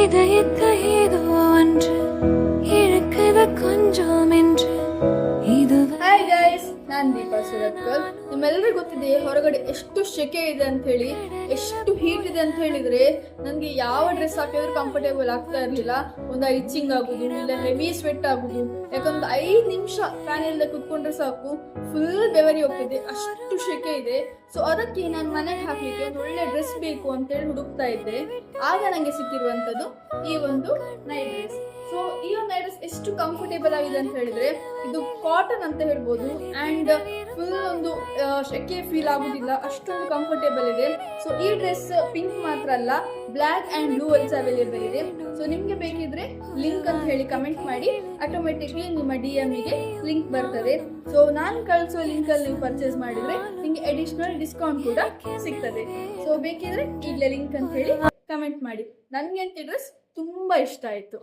இதயத்தை ஏதோ ஒன்று இழுக்குது கொஞ்சம் என்று ಇದು ಹಾಯ್ ಗೈಸ್, ನಾನು ದೀಪಾ ಸುರತ್ಕಲ್. ನಿಮ್ಮೆಲ್ಲರಿಗೂ ಗೊತ್ತಿದೆ ಹೊರಗಡೆ ಎಷ್ಟು ಸೆಕೆ ಇದೆ ಅಂತ ಹೇಳಿ, ಎಷ್ಟು ಹೀಟ್ ಇದೆ ಅಂತ ಹೇಳಿದ್ರೆ ನನಗೆ ಯಾವ ಡ್ರೆಸ್ ಹಾಕಿದ್ರು ಕಂಫರ್ಟೇಬಲ್ ಆಗ್ತಾ ಇರಲಿಲ್ಲ. ಒಂದು ಇಚಿಂಗ್ ಆಗುದು, ಇಲ್ಲ ಹೆವಿ ಸ್ವೆಟ್ ಆಗುದು. ಯಾಕಂದ್ರೆ 5 ನಿಮಿಷ ಫ್ಯಾನ್ ಇಲ್ಲದೆ ಕುತ್ಕೊಂಡ್ರೆ ಸಾಕು ಫುಲ್ ಬೆವರಿ ಹೋಗ್ತಿದೆ, ಅಷ್ಟು ಸೆಕೆ ಇದೆ. ಸೊ ಅದಕ್ಕೆ ನಾನು ಮನೆಗೆ ಹಾಕ್ಲಿಕ್ಕೆ ಒಂದು ಒಳ್ಳೆ ಡ್ರೆಸ್ ಬೇಕು ಅಂತೇಳಿ ಹುಡುಕ್ತಾ ಇದ್ದೆ. ಆಗ ನನಗೆ ಸಿಕ್ಕಿರುವಂಥದ್ದು ಈ ಒಂದು ನೈಟ್ ಡ್ರೆಸ್. ಸೊ ಈ ಒಂದು ನೈಟ್ ಡ್ರೆಸ್ ಎಷ್ಟು ಕಂಫರ್ಟೇಬಲ್ ಆಗಿದೆ ಅಂತ ಹೇಳಿದ್ರೆ, ಇದು ಕಾಟನ್ ಅಂತ ಹೇಳ್ಬೋದು. ಅಂಡ್ ಫುಲ್ ಒಂದು ಶೆಕೆ ಫೀಲ್ ಆಗುದಿಲ್ಲ, ಅಷ್ಟೊಂದು ಕಂಫರ್ಟೇಬಲ್ ಇದೆ. ಸೊ ಈ ಡ್ರೆಸ್ ಪಿಂಕ್ ಮಾತ್ರ ಅಲ್ಲ, ಬ್ಲ್ಯಾಕ್ ಅಂಡ್ ಬ್ಲೂ ಅಲ್ಸ್ ಅವೈಲೇಬಲ್ ಇದೆ. ಸೊ ನಿಮ್ಗೆ ಬೇಕಿದ್ರೆ ಲಿಂಕ್ ಅಂತ ಹೇಳಿ ಕಮೆಂಟ್ ಮಾಡಿ, ಆಟೋಮೆಟಿಕ್ಲಿ ನಿಮ್ಮ DM ಗೆ ಲಿಂಕ್ ಬರ್ತದೆ. ಸೊ ನಾನು ಕಳಿಸೋ ಲಿಂಕ್ ಅಲ್ಲಿ ನೀವು ಪರ್ಚೇಸ್ ಮಾಡಿದ್ರೆ ನಿಮ್ಗೆ ಅಡಿಷನಲ್ ಡಿಸ್ಕೌಂಟ್ ಕೂಡ ಸಿಗ್ತದೆ. ಸೊ ಬೇಕಿದ್ರೆ ಈಗಲೇ ಲಿಂಕ್ ಅಂತ ಹೇಳಿ ಕಮೆಂಟ್ ಮಾಡಿ. ನನಗೆ ಅಂತ ಡ್ರೆಸ್ ತುಂಬಾ ಇಷ್ಟ ಆಯ್ತು.